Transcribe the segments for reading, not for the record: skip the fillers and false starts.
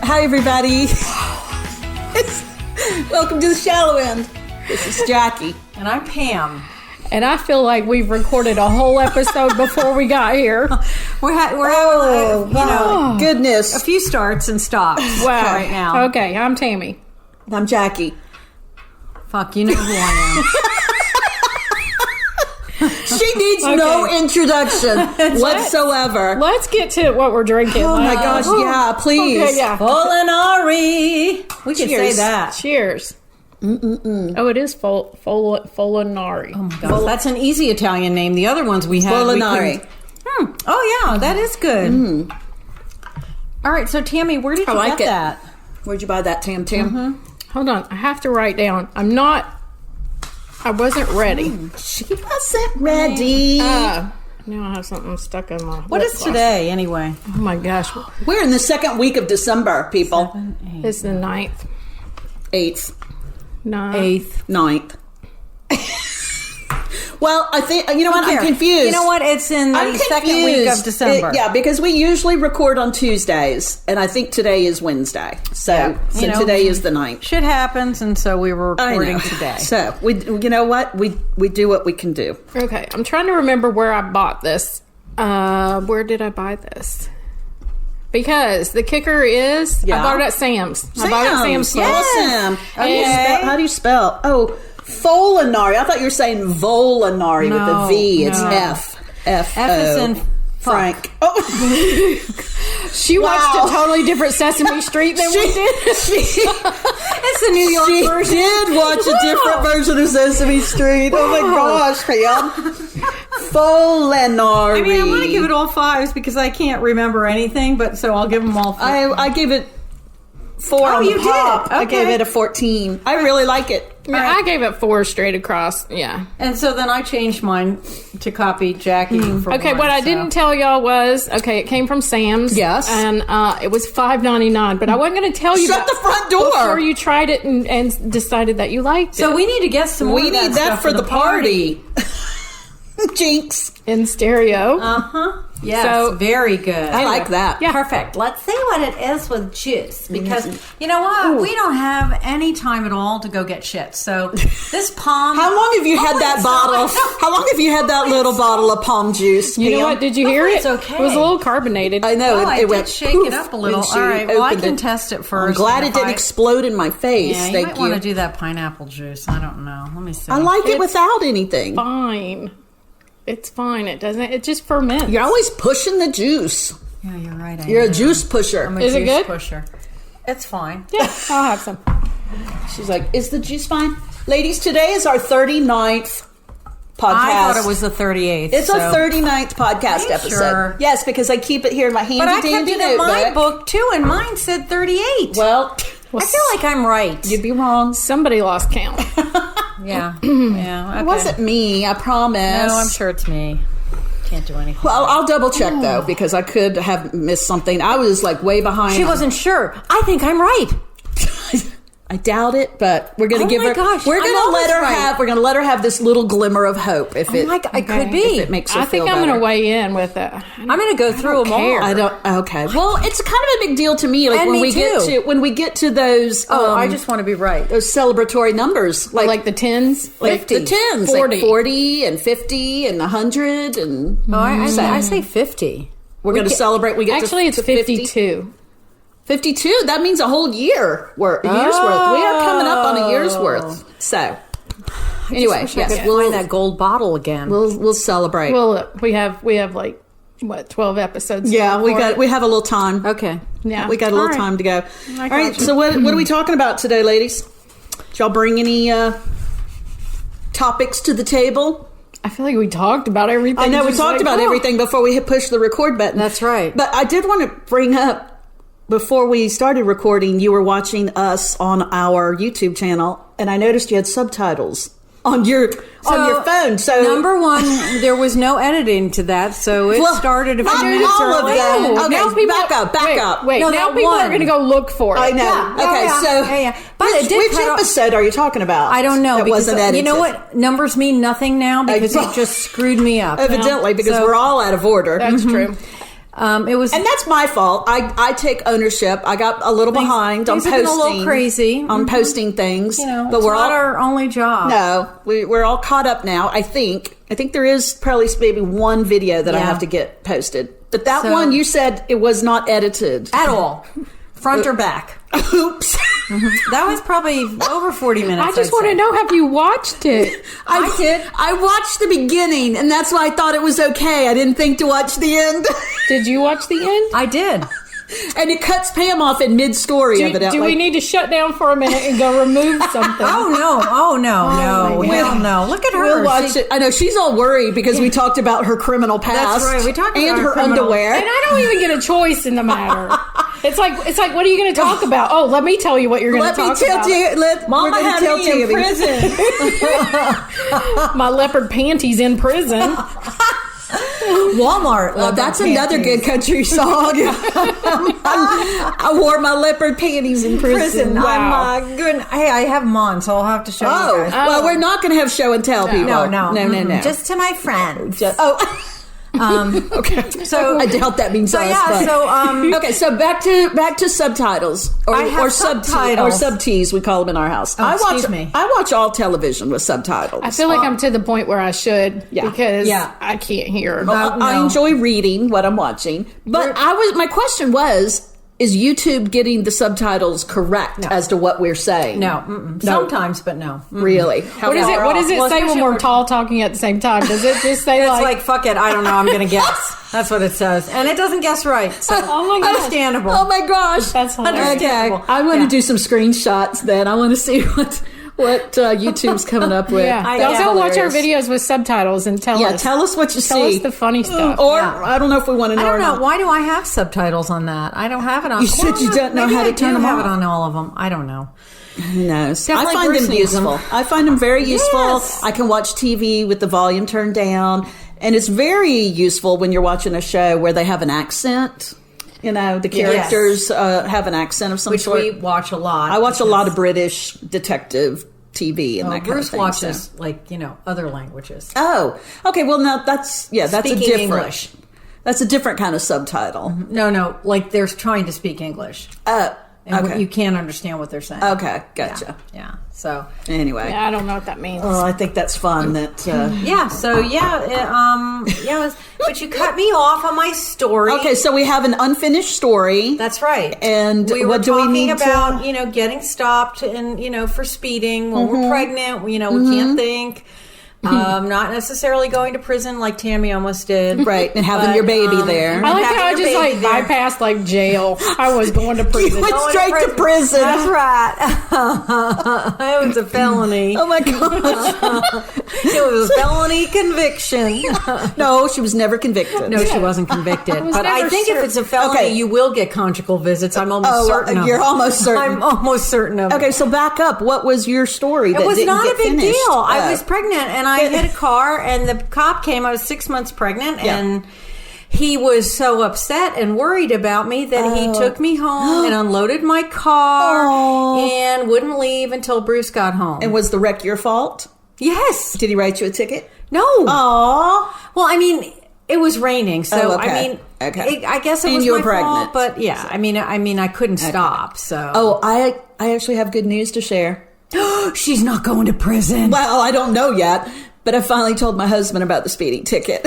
Hi, everybody. Welcome to the Shallow End. This is Jackie. And I'm Pam. And I feel like we've recorded a whole episode before we got here. We're having, goodness. a few starts and stops right now. Okay, I'm Tammy. I'm Jackie. Fuck, you know who I She needs no introduction whatsoever. Let's get to what we're drinking. Oh my gosh, yeah, please. Okay, yeah. am. Folinari. We can say that. Cheers. Oh, it is Folinari. Oh my gosh, that's an easy Italian name. The other ones we had. Folinari. Oh yeah, that is good. All right, so Tammy, where did you get that? Where'd you buy that, Tam? Hold on, I have to write down. I wasn't ready. She wasn't ready. Now I have something stuck in my What is today, anyway? Oh my gosh. We're in the second week of December, people. 7, 8. It's the 9th. 8th. 9th. 9th. Well, I think, you know what, I'm confused. You know what, it's in the second week of December. Because we usually record on Tuesdays, and I think today is Wednesday. So today is the 9th. Shit happens, and so we were recording today. So, you know what, we do what we can do. Okay, I'm trying to remember where I bought this. Where did I buy this? Because the kicker is, I bought it at Sam's. I bought it at Sam's Club. Awesome. How do you spell? Oh, Folinari. I thought you were saying Volinari with a V. It's F. F is in Frank. Oh. She watched a totally different Sesame Street than we did. It's the New York version. She did watch a different version of Sesame Street. Oh my gosh, Pam. Folinari. I mean, I'm going to give it all 5s because I can't remember anything, but so I'll give them all 4. I gave it 4 on the top. Okay. I gave it a 14. I really like it. I gave it 4 straight across. Yeah. And so then I changed mine to copy Jackie for Okay, one, what I didn't tell y'all was, it came from Sam's. Yes. And it was $5.99, but I wasn't going to tell you Shut the front door before you tried it and decided that you liked it. So we need to get some more We of need that for the party. Jinx. In stereo. Yes, So- very good. I like that. Yeah. Perfect. Let's see what it is with juice. Because, you know what? We don't have any time at all to go get shit. So this palm... How long have you had that bottle? How long have you had that little bottle of palm juice? You know Pam? what? Did you hear it? it's okay. It was a little carbonated. I know. I it did went shake poof it up a little. when she All right, well, I opened can it. test it first. I'm glad and it if didn't I- explode in my face. Yeah, you Thank might want to do that pineapple juice. I don't know. Let me see. I like it It's without anything. Fine. It's fine. It doesn't. It just ferments. You're always pushing the juice. Yeah, you're right. You're a juice pusher. I'm a Is it juice good? pusher. It's fine. Yeah, I'll have some. She's like, is the juice fine? Ladies, today is our 39th podcast. I thought it was the 38th. It's our 39th podcast episode. Sure? Yes, because I keep it here in my handy But I kept dandy it in my notebook. book, too, and mine said 38. Well, I feel like I'm right. you'd be wrong. Somebody lost count. Yeah. Yeah. Okay. It wasn't me, I promise. No, I'm sure it's me. Can't do anything. Well, I'll double check though, because I could have missed something. I was like way behind. She wasn't sure. I think I'm right. I doubt it, but we're going to give my her. gosh, we're I'm going to let always her right. have. We're going to let her have this little glimmer of hope. If it, I could be. if it makes her I think feel I'm going better. to weigh in with it. I'm going to go through them all. I don't. Okay. Well, it's kind of a big deal to me. Like And when me we get too. to those. I just want to be right. those celebratory numbers, Like the tens. like the 10s, 40. like 40 and 50 and 100 and. I say 50. We're going to celebrate. We get Actually, to it's 52. 52. That means a whole year worth. A year's worth. We are coming up on a year's worth. So, anyway, I could yes, find that gold bottle again. we'll celebrate. Well, we have like what 12 episodes. Yeah, to we record. have a little time. Okay. Yeah, We got a little All right. time to go. All right. gotcha. So what are we talking about today, ladies? Did y'all bring any topics to the table? I feel like we talked about everything. I know we Just talked like, about oh. everything before we hit push the record button. That's right. But I did want to bring up, before we started recording, you were watching us on our YouTube channel, and I noticed you had subtitles on your phone. So number one, there was no editing to that, so it started a few not minutes all of early. them. Ooh, Okay, now people, back up. Wait, No, now that people are one. going to go look for it. I know. Yeah. Okay, Yeah. so Yeah. But it did which cut off- episode are you talking about? I don't know. That because wasn't edited. You know what? Numbers mean nothing now because it just screwed me up. Evidently, because So- we're all out of order. That's true. It was, and that's my fault. I take ownership. I got a little behind on things have posting. been a little crazy on posting things. But we're not our only job. No, we're all caught up now. I think there is probably maybe one video that I have to get posted, but that one you said it was not edited at all, front or back. Oops. That was probably over 40 minutes. I just want to know, have you watched it? I did. I watched the beginning, and that's why I thought it was okay. I didn't think to watch the end. Did you watch the end? I did. And it cuts Pam off in mid-story, evidently. Do we need to shut down for a minute and go remove something? Oh, no. Hell no. Look at her. We'll watch it. I know, she's all worried because we talked about her criminal past. That's right. We talked about her underwear. And I don't even get a choice in the matter. It's like, what are you going to talk about? Oh, let me tell you what you're going to talk about. Mama had me in prison. My leopard panties in prison. Walmart. Well, that's another good country song. I wore my leopard panties in prison. Wow. Oh my goodness. Hey, I have them on, so I'll have to show you guys. Well, we're not going to have show and tell people. No. Just to my friends. Okay. So I doubt that means us. Yeah. But. Okay. So back to subtitles or sub-T's, we call them in our house. I watch all television with subtitles. I feel like I'm to the point where I should because I can't hear. I enjoy reading what I'm watching, but my question was, is YouTube getting the subtitles correct as to what we're saying? No. Sometimes, but no. Really? What does it say when we're tall talking at the same time? Does it just say it's like fuck it, I don't know, I'm going to guess. That's what it says. And it doesn't guess right. So understandable. Oh my gosh. That's hilarious. Okay. I want to do some screenshots then. I want to see what YouTube's coming up with. Also watch our videos with subtitles and tell us. Yeah, tell us what you see. Tell us the funny stuff. Or I don't know if we want to know. I don't know. Not. Why do I have subtitles on that? I don't have it on. You said you don't know how to turn them on. I have it on all of them. I don't know. Who knows? Definitely I find them useful. I find them very useful. Yes. I can watch TV with the volume turned down. And it's very useful when you're watching a show where they have an accent. You know, the characters have an accent of some sort. Which we watch a lot. I watch a lot of British detective TV and that kind Bruce of thing. Bruce watches, other languages. Oh, okay. Well, now that's a different. English. That's a different kind of subtitle. No. Like they're trying to speak English. And you can't understand what they're saying. Okay, gotcha. Yeah. So anyway, I don't know what that means. Oh, I think that's fun. That but you cut me off on my story. Okay, so we have an unfinished story. That's right. And we what were do we need about? Getting stopped and for speeding when we're pregnant. We can't think. Not necessarily going to prison like Tammy almost did. Right, and having your baby there. I like how I just bypassed jail. I was going to prison. You went straight to prison. That's right. It was a felony. Oh my gosh. It was a felony conviction. No, she was never convicted. No, she wasn't convicted. But I think if it's a felony, you will get conjugal visits. I'm almost certain of it. You're almost certain. I'm almost certain of it. Okay, so back up. What was your story that was didn't not get a big finished? deal. I was pregnant, and I hit a car, and the cop came. I was 6 months pregnant, and he was so upset and worried about me that he took me home and unloaded my car and wouldn't leave until Bruce got home. And was the wreck your fault? Yes. Did he write you a ticket? No. Aw. Well, I mean, it was raining, so okay. I guess it was you were my pregnant. fault. But yeah, I mean, I couldn't stop. So. Oh, I actually have good news to share. She's not going to prison. Well, I don't know yet, but I finally told my husband about the speeding ticket.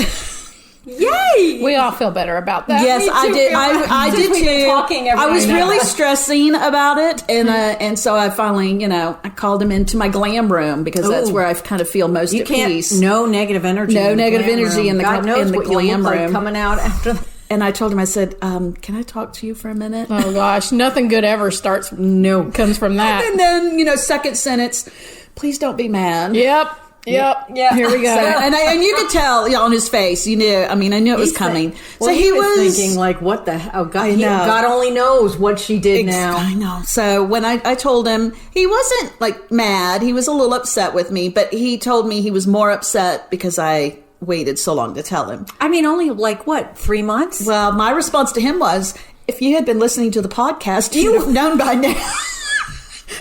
Yay! We all feel better about that. Yes, I did. I did too. I was really stressing about it, and so I finally, I called him into my glam room because that's where I kind of feel most at peace. No negative energy. No negative energy in the God knows in the what you'll glam look room like coming out after that. And I told him, I said, can I talk to you for a minute? Oh gosh, nothing good ever comes from that. And then, second sentence, please don't be mad. Yep. Yeah. Here we go. And you could tell on his face. I knew it was coming. So he was thinking, what the hell? God, God only knows what she did now. I know. So when I told him, he wasn't mad. He was a little upset with me, but he told me he was more upset because I waited so long to tell him. I mean, only 3 months? Well, my response to him was, if you had been listening to the podcast, you would have known by now.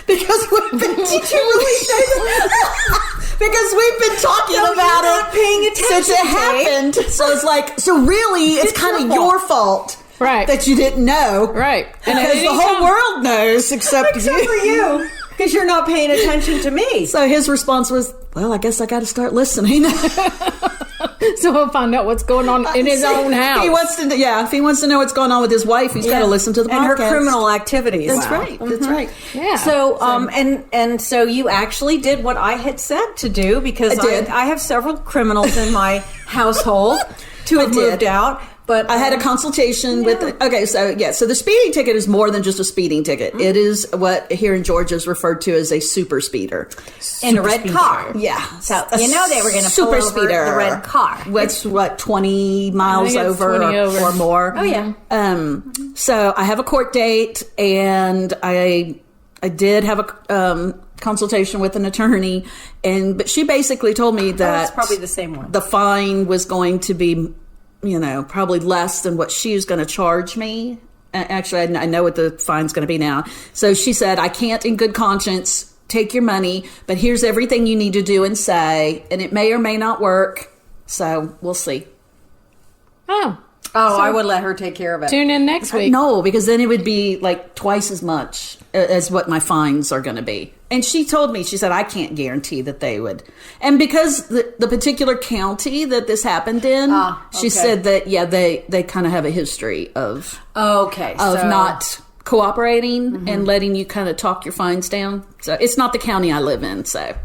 Because did you really say that? because we've been talking No, about you're not it paying attention, since it Dave. happened. So it's like, so really, it's kind of your fault. Right. That you didn't know. Right. Because the whole world knows except Except for you, because you're not paying attention to me. So his response was, well, I guess I got to start listening. So he'll find out what's going on in his own house. He wants to, if he wants to know what's going on with his wife, he's got to listen to the and podcast. her criminal activities. That's right. That's right. Yeah. So, and so you actually did what I had said to do, because I did. I have several criminals in my household to have moved out. But I had a consultation with. Okay, so the speeding ticket is more than just a speeding ticket. It is what here in Georgia is referred to as a super speeder in a red car. Yeah, So you know they were going to pull super over speeder, the red car. Which 20 miles I think it's over, 20 over. or more. Oh yeah. So I have a court date, and I did have a consultation with an attorney, but she basically told me that it's probably the same one. The fine was going to be, probably less than what she was going to charge me. Actually, I know what the fine's going to be now. So she said, I can't in good conscience take your money, but here's everything you need to do and say, and it may or may not work. So we'll see. Oh. I would let her take care of it. Tune in next week. No, because then it would be like twice as much as what my fines are going to be. And she told me, she said, I can't guarantee that they would. And because the particular county that this happened in, she said that, they kind of have a history of not cooperating and letting you kind of talk your fines down. So it's not the county I live in, so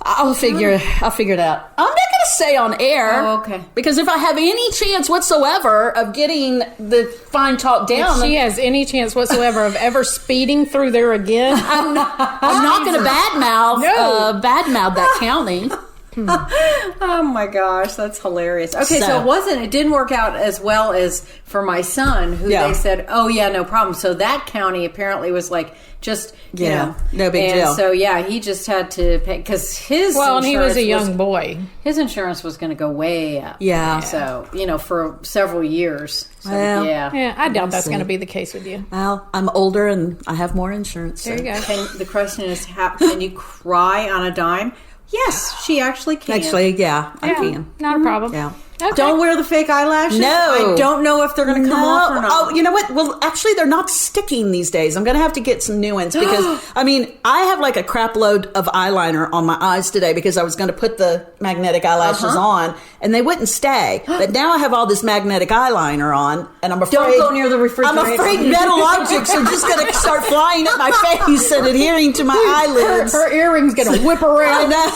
I'll figure it out. I'm not going to say on air. Oh, okay. Because if I have any chance whatsoever of getting the fine talk down, If she has any chance whatsoever of ever speeding through there again, I'm not going to badmouth that county. Oh my gosh, that's hilarious. Okay, so it didn't work out as well as for my son, who they said, oh yeah, no problem. So that county apparently was like, just, no big deal. So he just had to pay, because his and he was a insurance young boy. His insurance was going to go way up. Yeah. So, for several years. So, Well, Yeah, I doubt that's going to be the case with you. Well, I'm older and I have more insurance. There you go. The question is, can you cry on a dime? Yes, she actually can. Actually, I can. Not a problem. Yeah. Okay. Don't wear the fake eyelashes. No. I don't know if they're going to come off or not. Oh, you know what? Well, actually, they're not sticking these days. I'm going to have to get some new ones because, I have like a crap load of eyeliner on my eyes today because I was going to put the magnetic eyelashes on and they wouldn't stay. But now I have all this magnetic eyeliner on and I'm afraid... Don't go near the refrigerator. I'm afraid metal objects are just going to start flying at my face and adhering to my eyelids. Her earring's going to whip I around. know.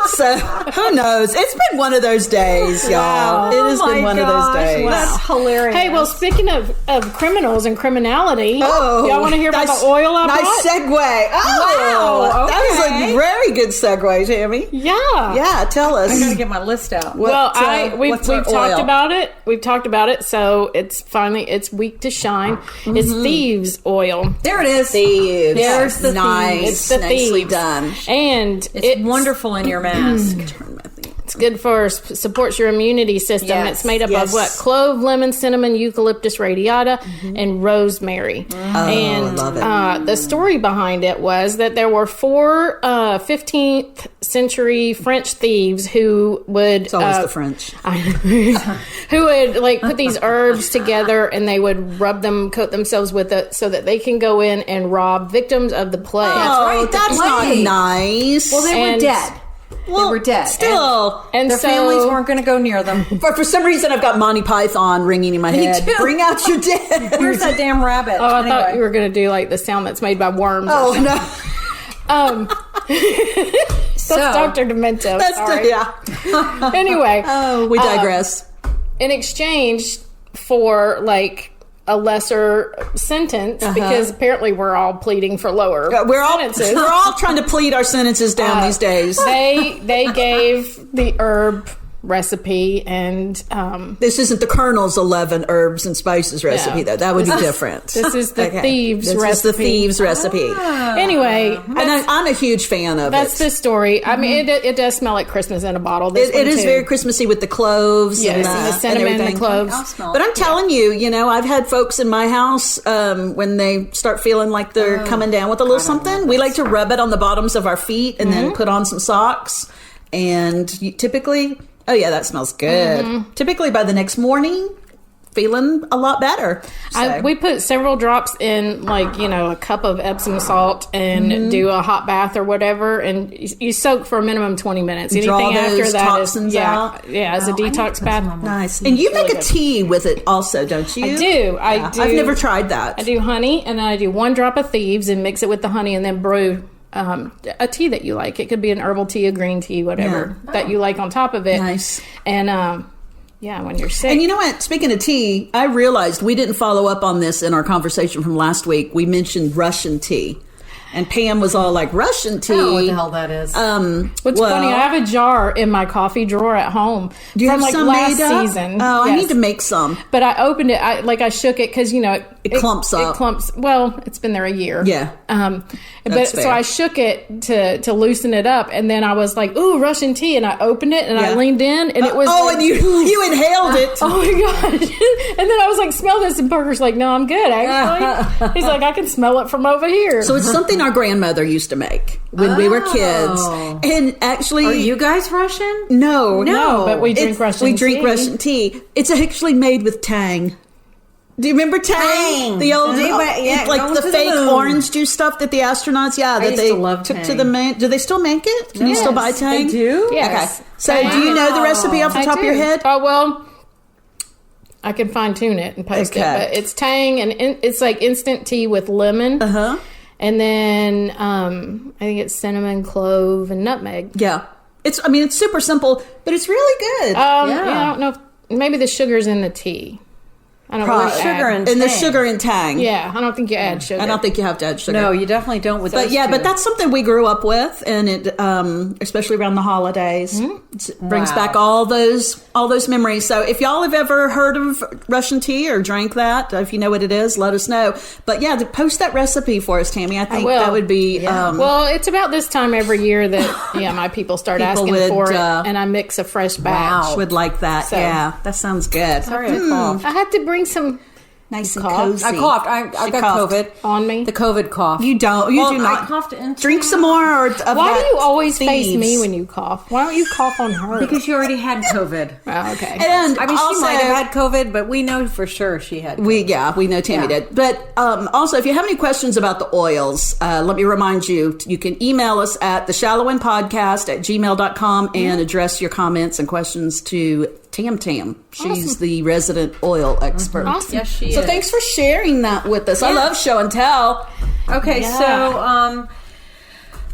So, who knows? It's been one of those days, y'all. Wow. It has been one of those days. That's hilarious. Hey, well, speaking of criminals and criminality, y'all want to hear about the oil I bought? Nice segue. Oh, Wow, that was okay. a very good segue, Tammy. Yeah. Yeah, tell us. I got to get my list out. We've what's our talked oil? about it. We've talked about it. So it's week to shine. It's Thieves oil. There it is. Thieves. There's the nice. It's the Nicely Thieves. done. And It's wonderful in your mask. It's good for supports your immunity system. Yes. It's made up of what? Clove, lemon, cinnamon, eucalyptus radiata, and rosemary. And love it. the story behind it was that there were 4 15th century French thieves who would It's always the French. who would like put these herbs together and they would rub them, coat themselves with it so that they can go in and rob victims of the plague. Oh, right, that's the not plague. nice. Well, they were And- dead. They were dead. Still. And Their so, families weren't going to go near them. For some reason, I've got Monty Python ringing in my head. too. Bring out your dead. Where's that damn rabbit? Oh, I thought you were going to do like the sound that's made by worms. Oh, no. That's Dr. Demento. That's sorry. Anyway. Oh, we digress. In exchange for like a lesser sentence, because apparently we're all pleading for lower sentences. We're all trying to plead our sentences down these days. They gave the herb recipe, and this isn't the Colonel's 11 herbs and spices recipe, though. That would be different. This is the Thieves recipe. This is the Thieves recipe. Anyway, and I'm a huge fan of that's the story. I mean, it does smell like Christmas in a bottle. It is very Christmassy with the cloves and the cinnamon and the cloves. But I'm telling you, I've had folks in my house when they start feeling like they're coming down with a little something. We like to rub it on the bottoms of our feet and then put on some socks. And typically, oh yeah, that smells good. Typically by the next morning, feeling a lot better. So. We put several drops in, a cup of Epsom salt and do a hot bath or whatever, and you soak for a minimum 20 minutes. Anything Draw after those that toxins out. As a detox bath. Nice. And you make a tea with it also, don't you? I do. I've never tried that. I do honey, and then I do 1 drop of Thieves and mix it with the honey, and then brew a tea that you like. It could be an herbal tea, a green tea, whatever that you like on top of it. Nice. And when you're sick. And you know what? Speaking of tea, I realized we didn't follow up on this in our conversation from last week. We mentioned Russian tea. And Pam was all like, Russian tea? I don't know what the hell that is. What's funny, I have a jar in my coffee drawer at home do you from have some last made up? season. Oh, Yes. I need to make some. But I opened it, I shook it because, it clumps up. It clumps. Well, it's been there a year. Yeah. But so I shook it to loosen it up, and then I was like, "Ooh, Russian tea!" And I opened it, and I leaned in, and it was. And you inhaled it. Oh my gosh! And then I was like, "Smell this," and Parker's like, "No, I'm good." Actually, he's like, "I can smell it from over here." So it's something our grandmother used to make when we were kids, and actually, are you guys Russian? No, but we drink Russian. We drink tea. Russian tea. It's actually made with Tang. Do you remember Tang? The old, like the fake orange juice stuff that the astronauts, that they took to the moon. Do they still make it? Can you still buy Tang? They do? Yes. Okay. So do you know the recipe off the top of your head? Oh, well, I can fine tune it and post it. But it's Tang, and it's like instant tea with lemon. Uh-huh. And then I think it's cinnamon, clove, and nutmeg. Yeah. It's super simple, but it's really good. I don't know if maybe the sugar's in the tea. I don't know. Sugar and the sugar and Tang. Yeah, I don't think you add sugar. I don't think you have to add sugar. No, you definitely don't with those two. But that's something we grew up with, and it, especially around the holidays, it brings back all those memories. So if y'all have ever heard of Russian tea or drank that, if you know what it is, let us know. But to post that recipe for us, Tammy. I think that would be. Well, it's about this time every year that my people start asking for it, and I mix a fresh batch. Wow, would like that. So, that sounds good. Sorry, I coughed. I had to bring some nice and cough. cozy. I coughed. I got COVID on me. The COVID cough. You don't. You do not. I coughed into Drink some more. Why do you always face me when you cough? Why don't you cough on her? Because she already had COVID. Oh, okay. And I mean, she might have had COVID, but we know for sure she had COVID. We know Tammy did. But also, if you have any questions about the oils, let me remind you, you can email us at theshallowendpodcast@gmail.com and address your comments and questions to Tam. She's the resident oil expert. Awesome. Yes, she is. So thanks for sharing that with us. I love show and tell. Okay, so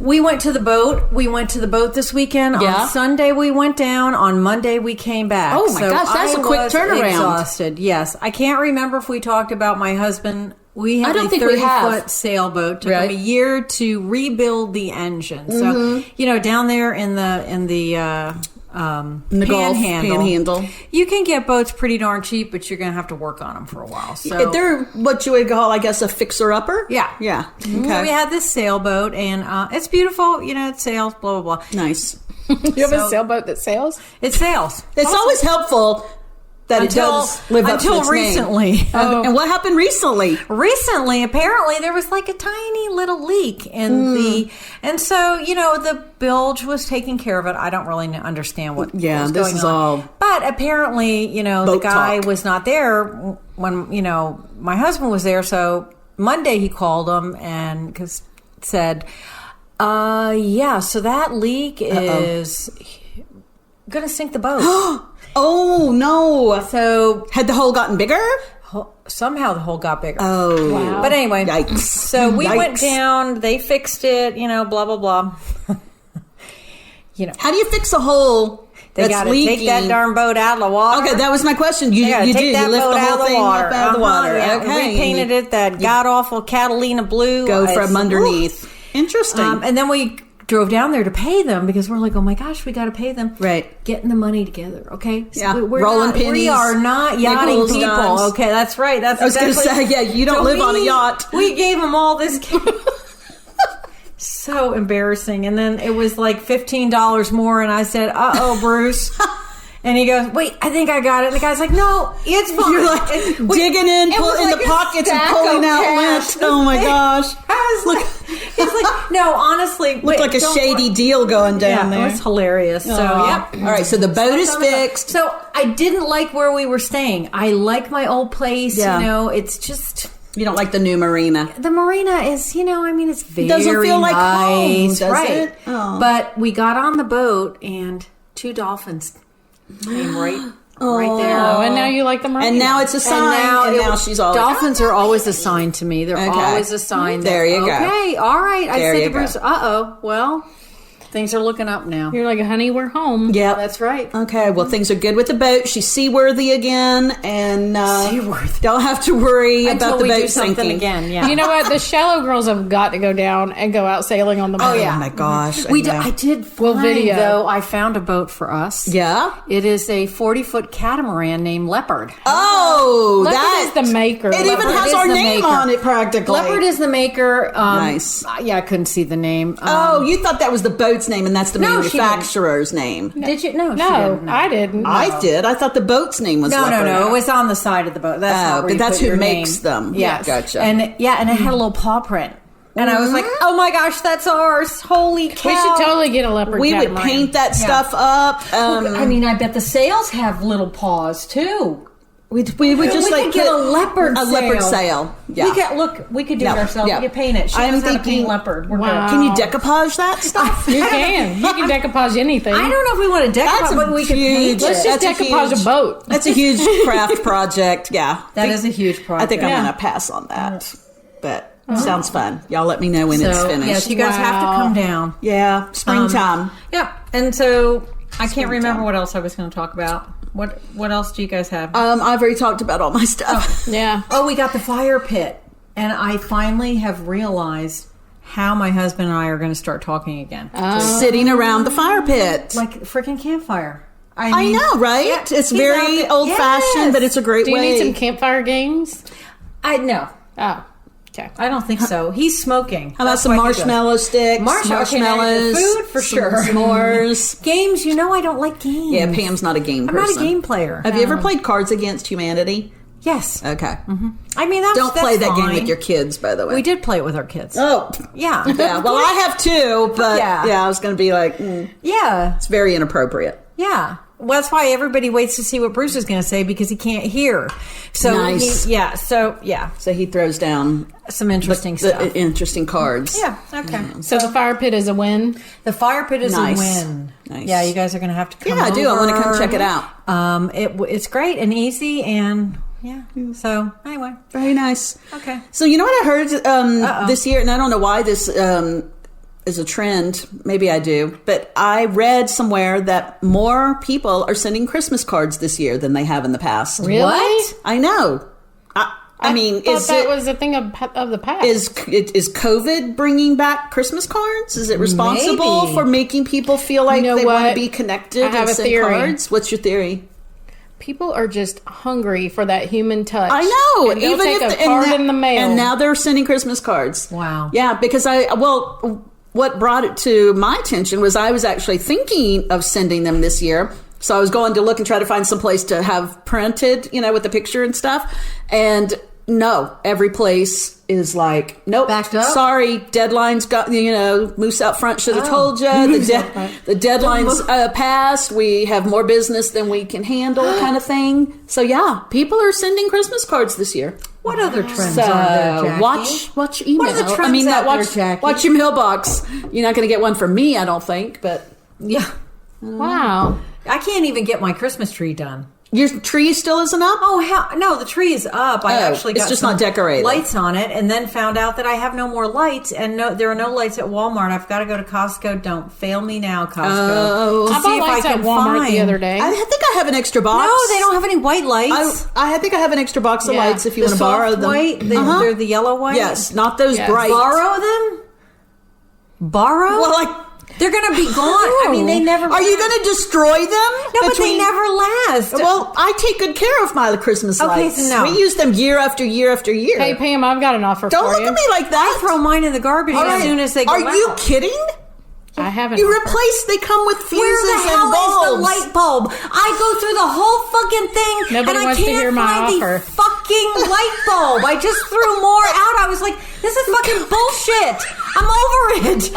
we went to the boat. We went to the boat this weekend. Yeah. On Sunday we went down. On Monday we came back. Oh my gosh, that's a quick turnaround. Exhausted. Yes, I can't remember if we talked about my husband. We had I don't a think we have. 30-foot sailboat. Took him a year to rebuild the engine. So down there in the Panhandle. You can get boats pretty darn cheap, but you're going to have to work on them for a while. So they're what you would call, I guess, a fixer-upper? Yeah. Okay. So we had this sailboat, and it's beautiful. It sails, blah, blah, blah. Nice. You have a sailboat that sails? It sails. It's always helpful that it does live up to its recently. name. And what happened recently? Recently, apparently, there was like a tiny little leak in the, and so the bilge was taking care of it. I don't really understand what was going on. But apparently, the guy was not there when my husband was there. So Monday he called him and said, so that leak is going to sink the boat. Oh, no. So had the hole gotten bigger? Somehow the hole got bigger. Oh. Wow. But anyway. Yikes. So we went down. They fixed it, blah, blah, blah. How do you fix a hole They got to take that darn boat out of the water. Okay, that was my question. You take did. That You lift boat the whole out thing up out of the water. Okay. Repainted it that god-awful Catalina blue. Go from underneath. Interesting. And then we drove down there to pay them because we're like, oh my gosh, we got to pay them. Right. Getting the money together, okay? So Yeah. we're Rolling not, pennies. We are not yachting Nickels, people. dimes. Okay, that's right. That's I was going to exactly- say, yeah, you don't live on a yacht. We gave them all this cash. So embarrassing. And then it was like $15 more, and I said, uh-oh, Bruce. And he goes, wait, I think I got it. And the guy's like, no, it's fine. You're like digging in, it was in like the a pockets and stack pulling of out cash. lint. Oh my gosh. I was like, it's like, no, honestly. Looked like a shady deal going down Yeah, there. it was hilarious. So, Aw. yep. All right, so the boat is fixed. So I didn't like where we were staying. I like my old place. Yeah. You know, it's just... You don't like the new marina. The marina is, I mean, it's very doesn't feel like home, nice, does right? it? Oh. But we got on the boat and 2 dolphins came right there. Oh, and now you like the marina. And now it's a sign, and now she's all dolphins are always assigned to me. They're Okay. always assigned. There you go. Okay, all right. I There said you to Bruce, go. uh-oh, well, things are looking up now. You're like, honey, we're home. Yeah, That's right. Okay, well, things are good with the boat. She's seaworthy again, and Seaworthy. don't have to worry Until about the we boat do something sinking again, yeah. You know what? The shallow girls have got to go down and go out sailing on the boat. Oh, yeah. Oh my gosh! I know. did We'll find, video. though, I found a boat for us. Yeah. It is a 40-foot catamaran named Leopard. Oh, Leopard that is the maker. It even Leopard has is our the name maker. on it, practically. Leopard is the maker. Nice. Yeah, I couldn't see the name. Oh, you thought that was the boat's name, and that's the No, she didn't. manufacturer's name. Did you? No, she No, didn't. I didn't. I did. I thought the boat's name was No, Leopard. it was on the side of the boat. That's Oh, not where but you that's put who your makes name. them. Yes. Gotcha. And it had a little paw print. And I was like, oh my gosh, that's ours. Holy cow. We should totally get a leopard We would catamaran. paint that stuff up. I mean, I bet the sails have little paws too. we would just we like could get put a leopard a sail. leopard sail. Yeah. We could do it Yeah, ourselves. yeah. We could paint it. She I'm knows how to thinking- paint leopard. We're Wow. good. Can you decoupage that stuff? You can. You can decoupage anything. I don't know if we want to That's decoupage, a but we could paint huge- it. Let's just That's a decoupage huge- a boat. That's a huge craft project. Yeah. That is a huge project. I think I'm Yeah. going to pass on that. But sounds fun. Y'all let me know when it's So, finished. yes, you guys have to Wow. come down. Yeah, springtime. Yeah, and so I can't remember what else I was going to talk about. What else do you guys have? I've already talked about all my stuff. Yeah. Oh, we got the fire pit, and I finally have realized how my husband and I are going to start talking again, Sitting around the fire pit. like freaking campfire. I mean, know, right? yeah, It's he's out very there- old fashioned, Yes. but it's a great Do you way. need some campfire games? I know. Oh, okay. I don't think so. He's smoking. How about That's some why he goes. marshmallow sticks? Marshmallows. Food for some sure. S'mores. Games, I don't like games. Yeah, Pam's not a game I'm person. not a game player. Have you ever played Cards Against Humanity? Yes. Okay. I mean, that's Don't play that game fine. with your kids, by the way. We did play it with our kids. Oh. Yeah. Yeah, well, I have two, but Yeah. I was going to be like, Yeah. it's very inappropriate. Yeah. Well, that's why everybody waits to see what Bruce is going to say because he can't hear. So, Nice. So So he throws down some interesting the stuff. interesting cards. Yeah, okay. So the fire pit is a win. The fire pit is Nice. a win. Nice. Yeah, you guys are going to have to come Yeah, I do. I want to come over. check it out. It's great and easy and yeah. So, anyway. Very nice. Okay. So you know what I heard this year, and I don't know why this is a trend. Maybe I do, but I read somewhere that more people are sending Christmas cards this year than they have in the past. Really? What? I know. I mean, thought is that it was a thing of the past. is COVID bringing back Christmas cards? Is it responsible Maybe. for making people feel like You know they want to what? be connected I have and a send theory. cards? What's your theory? People are just hungry for that human touch. I know. And they'll take a card in the mail. and now they're sending Christmas cards. Wow. Yeah, because what brought it to my attention was I was actually thinking of sending them this year. So I was going to look and try to find some place to have printed, with the picture and stuff. And no, every place is like, nope, Backed up? sorry, deadline's got, Moose out front should have told you. The deadline's passed. We have more business than we can handle kind of thing. So yeah, people are sending Christmas cards this year. What other trends So are there, Jackie? watch your email. What are the trends out there, Jackie? watch your mailbox. You're not going to get one from me, I don't think. But Yeah. Wow. I can't even get my Christmas tree done. your tree still isn't up. Oh, hell, no, the tree is up. I actually it's got just some not decorated. lights on it and then found out that I have no more lights and there are no lights at Walmart. I've got to go to Costco. Don't fail me now, Costco. Oh. to I see bought if lights at can Walmart find- the other day. I think I have an extra box. No, they don't have any white lights. I think I have an extra box of Yeah. lights if you The want to borrow soft them. white, they're the yellow white. Yes, not those Yes. bright. Borrow them? Borrow? Well, They're going to be gone. I mean, they never. Are you going to destroy them? No, but they never last. Well, I take good care of my Christmas lights. So no. We use them year after year after year. Hey, Pam, I've got an offer Don't for you. look at me like that. I throw mine in the garbage as soon as they go out. Are you kidding? I haven't. You replace. They come with fuses Where the hell and bulbs. is the light bulb? I go through the whole fucking thing, Nobody and I wants to can't hear my find offer. the fucking light bulb. I just threw more out. I was like, this is fucking bullshit. I'm over it.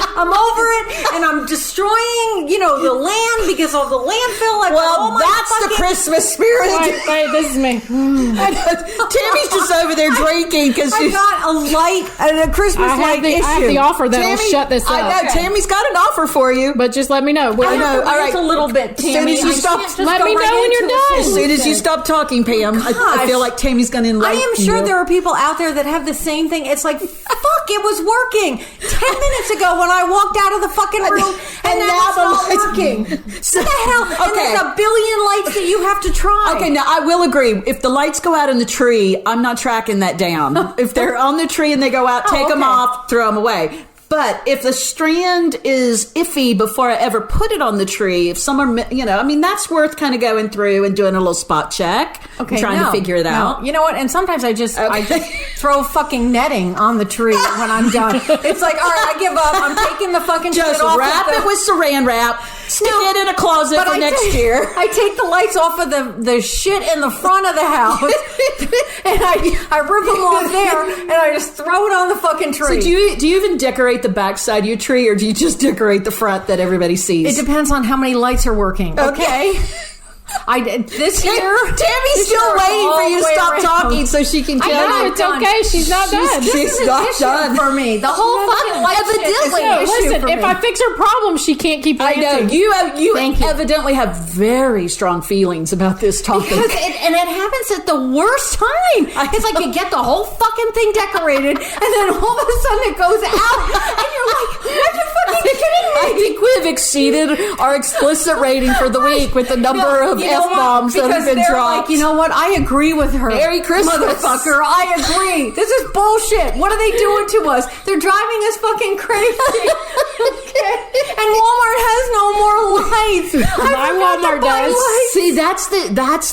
And I'm destroying, the land because of the landfill. That's the Christmas spirit. Wait, this is me. Tammy's just over there drinking because I got a Christmas light issue. I have the offer that'll shut this up. I know. Tammy's got an offer for you. But just let me know. I know. All right. A little bit, Tammy. As soon as you stop, let me know when you're done. As soon as you stop talking, Pam, I feel like Tammy's going to enlighten you. I am sure there are people out there that have the same thing. It's like, fuck, it was working 10 minutes ago when I walked out of the fucking room, and now it's not working. So, what the hell? And there's a billion lights that you have to try. Okay, now I will agree. If the lights go out in the tree, I'm not tracking that down. If they're on the tree and they go out, take them off, throw them away. But if the strand is iffy before I ever put it on the tree, if some are, that's worth kind of going through and doing a little spot check, and trying to figure it out. You know what? And sometimes I just throw fucking netting on the tree when I'm done. It's like, all right, I give up. I'm taking the fucking just shit off. Wrap it with saran wrap. Stick it in a closet for next year. I take the lights off of the shit in the front of the house, and I rip them off there, and I just throw it on the fucking tree. So do you even decorate the back side of your tree, or do you just decorate the front that everybody sees? It depends on how many lights are working. Okay. I did this year. Tammy's still waiting for you to stop talking so she can tell you. It's okay. She's not done. She's not done for me. The whole fucking light listen, if I fix her problem, she can't keep I know. dancing. You evidently have very strong feelings about this topic. And it happens at the worst time. It's like you get the whole fucking thing decorated, and then all of a sudden it goes out, and you're like, are you fucking kidding me? I think we've exceeded our explicit rating for the week with the number of F-bombs that have been dropped. Like, you know what? I agree with her. Merry Christmas. Motherfucker, I agree. This is bullshit. What are they doing to us? They're driving us fucking crazy. And Walmart has no more lights. My Walmart does. See, that's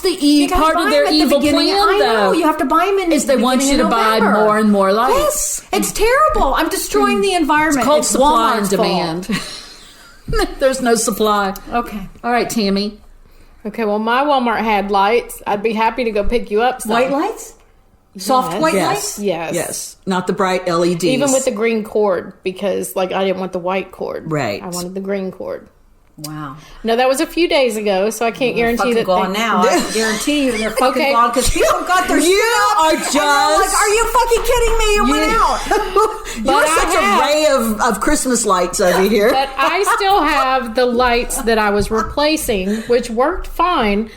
the part of their evil plan, I know. though. You have to buy them in is they want you to buy more and more lights. Yes. It's terrible. I'm destroying the environment. It's called supply and Walmart's demand. There's no supply. Okay. All right, Tammy. Okay, well, my Walmart had lights. I'd be happy to go pick you up some. White lights? Soft white lights? Yes. Not the bright LEDs. Even with the green cord, because I didn't want the white cord. Right. I wanted the green cord. Wow. No, that was a few days ago, so I can't guarantee that. Gone now. I guarantee you they're fucking gone because people got their You shit are up, just. like, are you fucking kidding me? It went out. You're such a ray of Christmas lights over here. But I still have the lights that I was replacing, which worked fine,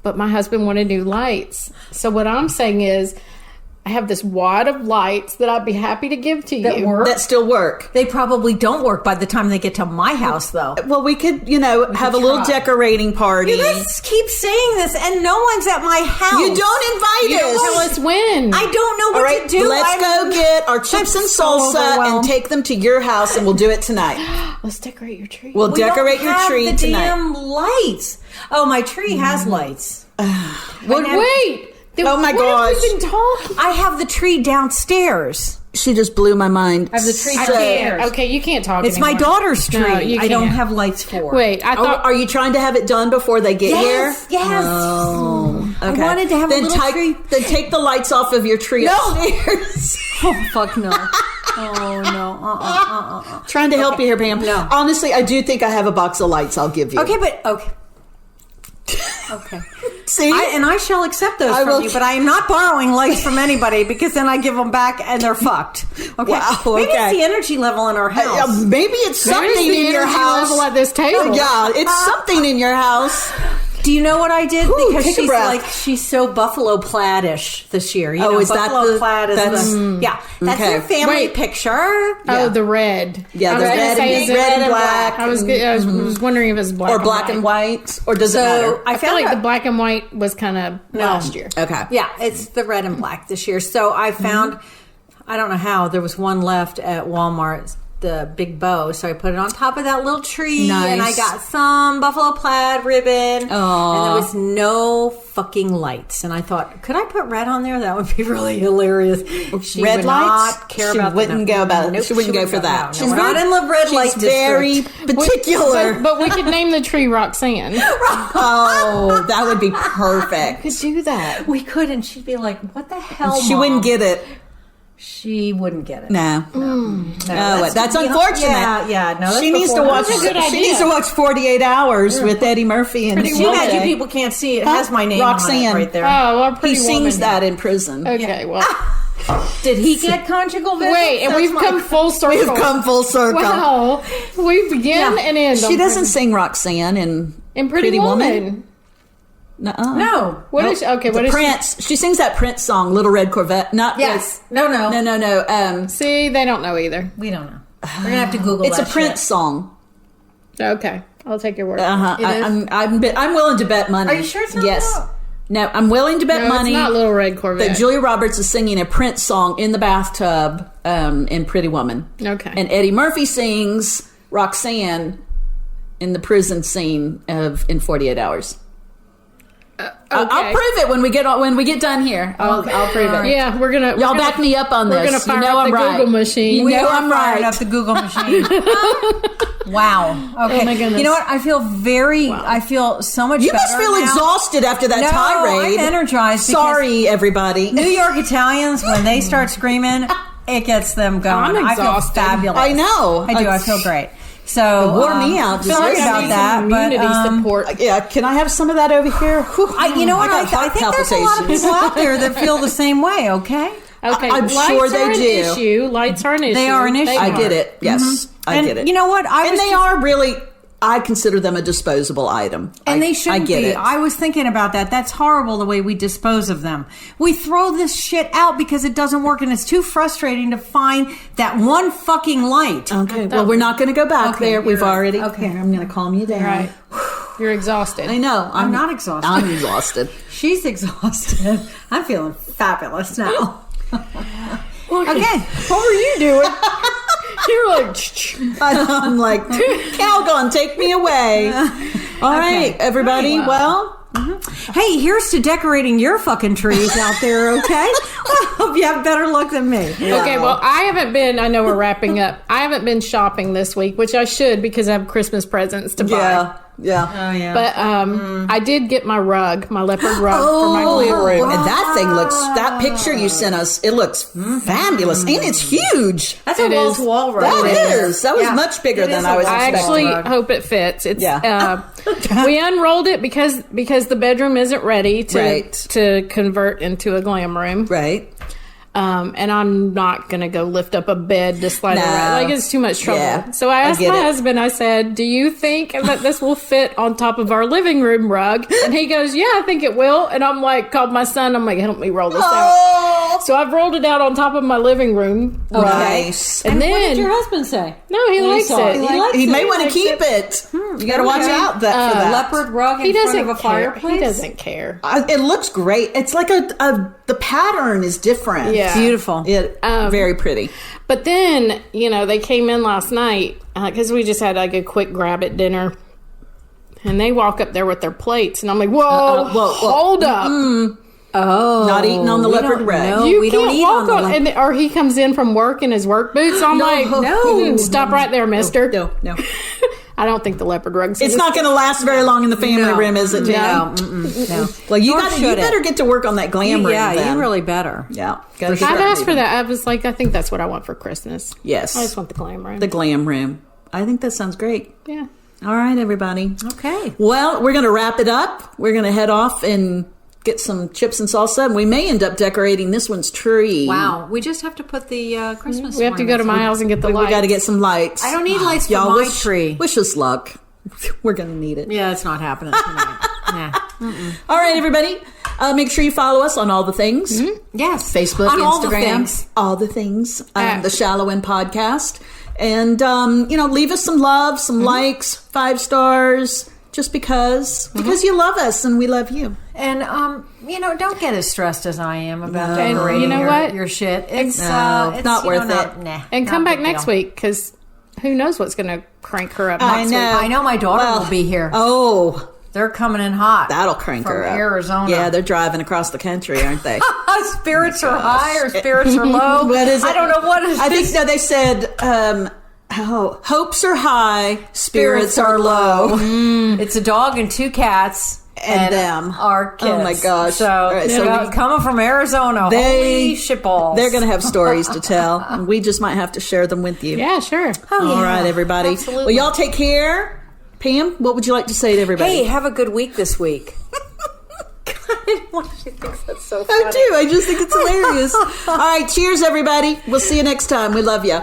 but my husband wanted new lights. So what I'm saying is, I have this wad of lights that I'd be happy to give to you. That still work. They probably don't work by the time they get to my house, though. Well, we could, have a little decorating party. You guys keep saying this, and no one's at my house. You don't invite us. Tell us when. I don't know what to do. Let's go get our chips and salsa and take them to your house, and we'll do it tonight. Let's decorate your tree. We'll decorate your tree the tonight. Damn lights. Oh, my tree has lights. Wait. Oh my gosh. What have we been talking? I have the tree downstairs. She just blew my mind. I have the tree I downstairs. can't. Okay, you can't talk It's anymore. my daughter's tree. No, you I don't can't. have lights for. Wait, I thought. Are you trying to have it done before they get here? Yes. Oh, okay. I wanted to have a little tree. Then take the lights off of your tree upstairs. Oh, fuck no. Oh, no. Trying to help you here, Pam. No. Honestly, I do think I have a box of lights I'll give you. Okay, but okay. See? And I shall accept those from you, but I am not borrowing lights from anybody because then I give them back and they're fucked. Okay. Wow, Maybe okay. it's the energy level in our house. Maybe it's something in your house. level at this table. Yeah, it's something in your house. Do you know what I did? Ooh, Because take a she's breath. she's so buffalo plaid-ish this year. You know, is that buffalo the- plaid is that's- that's okay. your family Wait. picture. Oh, the red. Yeah, I the was gonna red say, and, is it red and black. I was wondering if it was black Or black and white. Or does it matter? I feel like the black and white was kind of last year. Okay. Yeah, it's the red and black this year. So I found, I don't know how, there was one left at Walmart. the big bow, so I put it on top of that little tree, Nice. and I got some buffalo plaid ribbon, Aw. and there was no fucking lights. And I thought, could I put red on there? That would be really hilarious. She Red would lights? not care She about wouldn't go about it. Nope, She wouldn't go for that. No, She's we're not in the red light She's very district. particular. But we could name the tree Roxanne. Oh, that would be perfect. Could do that. We could, and she'd be like, "What the hell?" She Mom?" wouldn't get it. She wouldn't get it. No. No, That's unfortunate. Yeah. No, that's She needs to before watch. her That's a good time. She idea. needs to watch 48 Hours with Eddie Murphy and Too bad you people can't see it. It has my name on Roxanne. it right there. Oh, our He pretty sings woman. that in prison. Okay, well, Did he get conjugal visits? wait, and That's we've my- come full circle. We've come full circle. Wow, we begin and end. She on doesn't sing Roxanne in Pretty Woman. Nuh-uh. No. What is okay? The What is Prince. She sings that Prince song, Little Red Corvette. Not Yes. No. No. See, they don't know either. We don't know. We're gonna have to Google. It's that a Prince shit. song. Okay, I'll take your word. Uh-huh. It is? I'm willing to bet money. Are you sure it's not Yes. that? No, I'm willing to bet No, money it's not Little Red Corvette. that Julia Roberts is singing a Prince song in the bathtub in Pretty Woman. Okay. And Eddie Murphy sings Roxanne in the prison scene in 48 Hours. I'll prove it when we get done here. I'll prove it. Yeah, we're gonna. Y'all back me up on We're this. gonna fire you know up I'm the right. Google machine. You We know are I'm firing right. up the Google machine. Wow. Okay. Oh my goodness. You know what? I feel I feel so much. You better must feel now. exhausted after that No, tirade. I'm energized because- Sorry, everybody. New York Italians, when they start screaming, it gets them going. I'm I feel exhausted. fabulous. I know. I do. I feel great. So It wore me out. Just Sorry listening. about Need that, some but immunity support. Yeah, can I have some of that over here? Whew. you know what? got I heart think there's a lot of palpitations. people out there that feel the same way. Okay. Okay, I'm lights sure are they an do. issue. Lights are an issue. They are an issue. I get it. Yes, I And get it. you know what? And they are really. I consider them a disposable item. And they shouldn't I get be. it. I was thinking about that. That's horrible the way we dispose of them. We throw this shit out because it doesn't work, and it's too frustrating to find that one fucking light. Okay. Well, we're not going to go back Okay, there. We've you're right. already. Okay. Here, I'm going to calm you down. Right. You're exhausted. I know. I'm not exhausted. I'm exhausted. She's exhausted. I'm feeling fabulous now. Okay. What were you doing? You're like, I'm like, Calgon, take me away. All right, everybody. Well, Hey, here's to decorating your fucking trees out there, okay? I hope you have better luck than me. okay, well, I haven't been, I know we're wrapping up. I haven't been shopping this week, which I should because I have Christmas presents to buy. yeah. Oh, yeah. But I did get my rug, my leopard rug for my glam room. And that thing looks, that picture you sent us, it looks fabulous. And it's huge. That's a It is. wall-to-wall rug. That right there. is. That was Yeah. much bigger It than is I was a I expecting. actually hope it fits. It's Yeah. we unrolled it because the bedroom isn't ready to Right. to convert into a glam room. Right. And I'm not gonna go lift up a bed to slide No. around. Like it's too much trouble. Yeah, So I I asked get my it. husband. I said, "Do you think that this will fit on top of our living room rug?" And he goes, "Yeah, I think it will." And I'm like, called my son. I'm like, "Help me roll this out." Oh, So I've rolled it out on top of my living room rug. nice. And What did then your husband say? no, he likes saw it. it. He likes He it. may He want to likes keep it. You got to watch out for that. Leopard rug in He front doesn't of a care. fireplace? He doesn't care. It looks great. It's like the pattern is different. Yeah. Beautiful. Very pretty. But then, they came in last night because we just had like a quick grab at dinner. And they walk up there with their plates. And I'm like, whoa, hold up. Oh. Not eating on the we leopard don't rug. know. You we can't don't eat walk on the or he comes in from work in his work boots. I'm like, no. stop right there, mister. No. I don't think the leopard rug's It's not going to last very long in the family No. room, is it, Jan? No. Well, you Nor should it. better get to work on that glam room. Yeah, then. you really better. Yeah. I've asked for that. I was like, I think that's what I want for Christmas. Yes. I just want the glam room. The glam room. I think that sounds great. yeah. All right, everybody. Okay. Well, we're going to wrap it up. We're going to head off and get some chips and salsa, and we may end up decorating this one's tree. Wow. We just have to put the Christmas We have to go to my house and get the We lights. got to get some lights. I don't need lights for Y'all my wish, tree. Wish us luck. We're going to need it. Yeah, it's not happening tonight. Nah. All right, everybody. Make sure you follow us on all the things. Yes. Facebook, On Instagram, all the things. all the things. The Shallow End Podcast. And, leave us some love, some likes, 5 stars, just because you love us and we love you. And, don't get as stressed as I am about And decorating you know what? your shit. It's, No, it's not worth it. Nah, And not come a back big next deal. week because who knows what's going to crank her up I next know. week. I know my daughter will be here. Oh, They're coming in hot. that'll crank from her up. Arizona. Yeah, they're driving across the country, aren't they? Spirits are high or spirits are low. What is it? I don't know what it is. I think no. They said, hopes are high, spirits are low. It's a dog and 2 cats. And them. Our kids. Oh my gosh. So, All right, so coming from Arizona. Holy shitballs. They're going to have stories to tell. And we just might have to share them with you. Yeah, sure. Oh, All right, everybody. Absolutely. Well, y'all take care. Pam, what would you like to say to everybody? Hey, have a good week this week. God, she thinks that's so funny. I do. I just think it's hilarious. All right, cheers, everybody. We'll see you next time. We love you.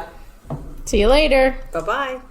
See you later. Bye-bye.